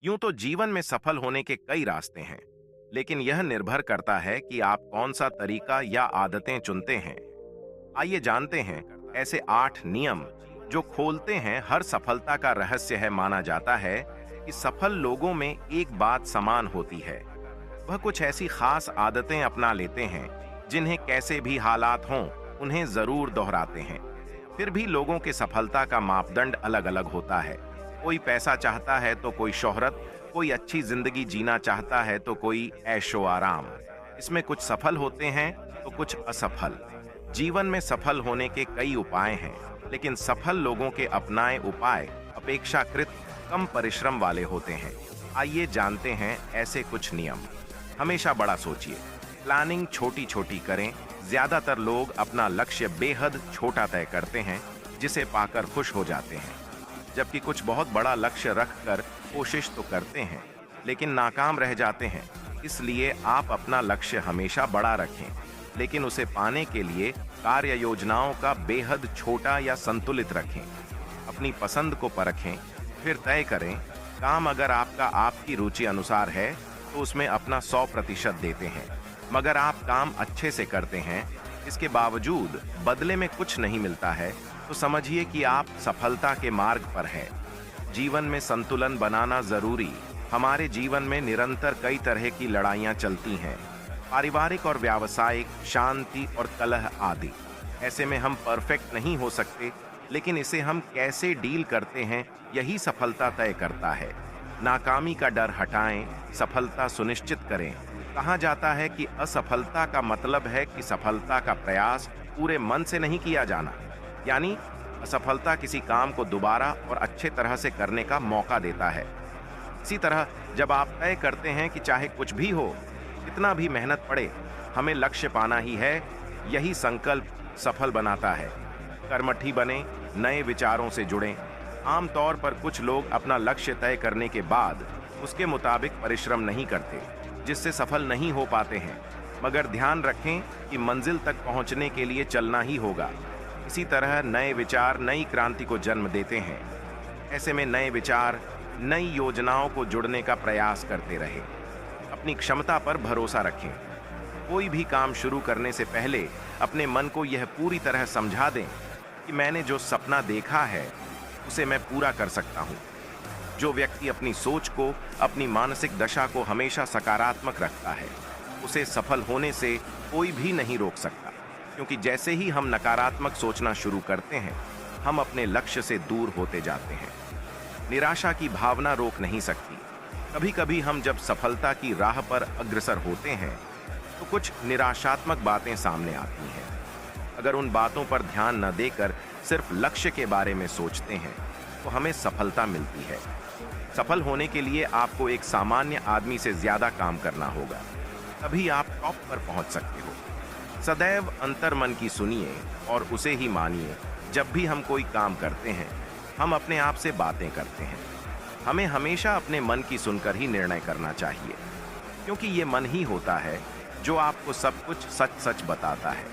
यूं तो जीवन में सफल होने के कई रास्ते हैं, लेकिन यह निर्भर करता है कि आप कौन सा तरीका या आदतें चुनते हैं। आइए जानते हैं ऐसे 8 नियम जो खोलते हैं हर सफलता का रहस्य है। माना जाता है कि सफल लोगों में एक बात समान होती है, वह कुछ ऐसी खास आदतें अपना लेते हैं जिन्हें कैसे भी हालात हों उन्हें जरूर दोहराते हैं। फिर भी लोगों के सफलता का मापदंड अलग अलग होता है। कोई पैसा चाहता है तो कोई शोहरत, कोई अच्छी जिंदगी जीना चाहता है तो कोई ऐशो आराम। इसमें कुछ सफल होते हैं तो कुछ असफल। जीवन में सफल होने के कई उपाय हैं, लेकिन सफल लोगों के अपनाए उपाय अपेक्षाकृत कम परिश्रम वाले होते हैं। आइए जानते हैं ऐसे कुछ नियम। हमेशा बड़ा सोचिए, प्लानिंग छोटी छोटी करें। ज्यादातर लोग अपना लक्ष्य बेहद छोटा तय करते हैं, जिसे पाकर खुश हो जाते हैं, जबकि कुछ बहुत बड़ा लक्ष्य रखकर कोशिश तो करते हैं लेकिन नाकाम रह जाते हैं। इसलिए आप अपना लक्ष्य हमेशा बड़ा रखें, लेकिन उसे पाने के लिए कार्य योजनाओं का बेहद छोटा या संतुलित रखें। अपनी पसंद को परखें, फिर तय करें। काम अगर आपका आपकी रुचि अनुसार है तो उसमें अपना 100% देते हैं, मगर आप काम अच्छे से करते हैं, इसके बावजूद बदले में कुछ नहीं मिलता है, तो समझिए कि आप सफलता के मार्ग पर हैं। जीवन में संतुलन बनाना जरूरी। हमारे जीवन में निरंतर कई तरह की लड़ाइयां चलती हैं, पारिवारिक और व्यावसायिक, शांति और कलह आदि। ऐसे में हम परफेक्ट नहीं हो सकते, लेकिन इसे हम कैसे डील करते हैं यही सफलता तय करता है। नाकामी का डर हटाएं, सफलता सुनिश्चित करें। कहा जाता है कि असफलता का मतलब है कि सफलता का प्रयास पूरे मन से नहीं किया जाना। यानी असफलता किसी काम को दोबारा और अच्छे तरह से करने का मौका देता है। इसी तरह जब आप तय करते हैं कि चाहे कुछ भी हो, कितना भी मेहनत पड़े, हमें लक्ष्य पाना ही है, यही संकल्प सफल बनाता है। कर्मठी बने, नए विचारों से जुड़ें। आमतौर पर कुछ लोग अपना लक्ष्य तय करने के बाद उसके मुताबिक परिश्रम नहीं करते, जिससे सफल नहीं हो पाते हैं। मगर ध्यान रखें कि मंजिल तक पहुंचने के लिए चलना ही होगा। इसी तरह नए विचार नई क्रांति को जन्म देते हैं। ऐसे में नए विचार नई योजनाओं को जुड़ने का प्रयास करते रहें। अपनी क्षमता पर भरोसा रखें। कोई भी काम शुरू करने से पहले अपने मन को यह पूरी तरह समझा दें कि मैंने जो सपना देखा है उसे मैं पूरा कर सकता हूँ। जो व्यक्ति अपनी सोच को, अपनी मानसिक दशा को हमेशा सकारात्मक रखता है, उसे सफल होने से कोई भी नहीं रोक सकता। क्योंकि जैसे ही हम नकारात्मक सोचना शुरू करते हैं, हम अपने लक्ष्य से दूर होते जाते हैं। निराशा की भावना रोक नहीं सकती। कभी कभी हम जब सफलता की राह पर अग्रसर होते हैं तो कुछ निराशात्मक बातें सामने आती हैं। अगर उन बातों पर ध्यान न देकर सिर्फ लक्ष्य के बारे में सोचते हैं तो हमें सफलता मिलती है। सफल होने के लिए आपको एक सामान्य आदमी से ज्यादा काम करना होगा, तभी आप टॉप पर पहुंच सकते हो। सदैव अंतर्मन की सुनिए और उसे ही मानिए। जब भी हम कोई काम करते हैं, हम अपने आप से बातें करते हैं। हमें हमेशा अपने मन की सुनकर ही निर्णय करना चाहिए, क्योंकि ये मन ही होता है जो आपको सब कुछ सच सच बताता है।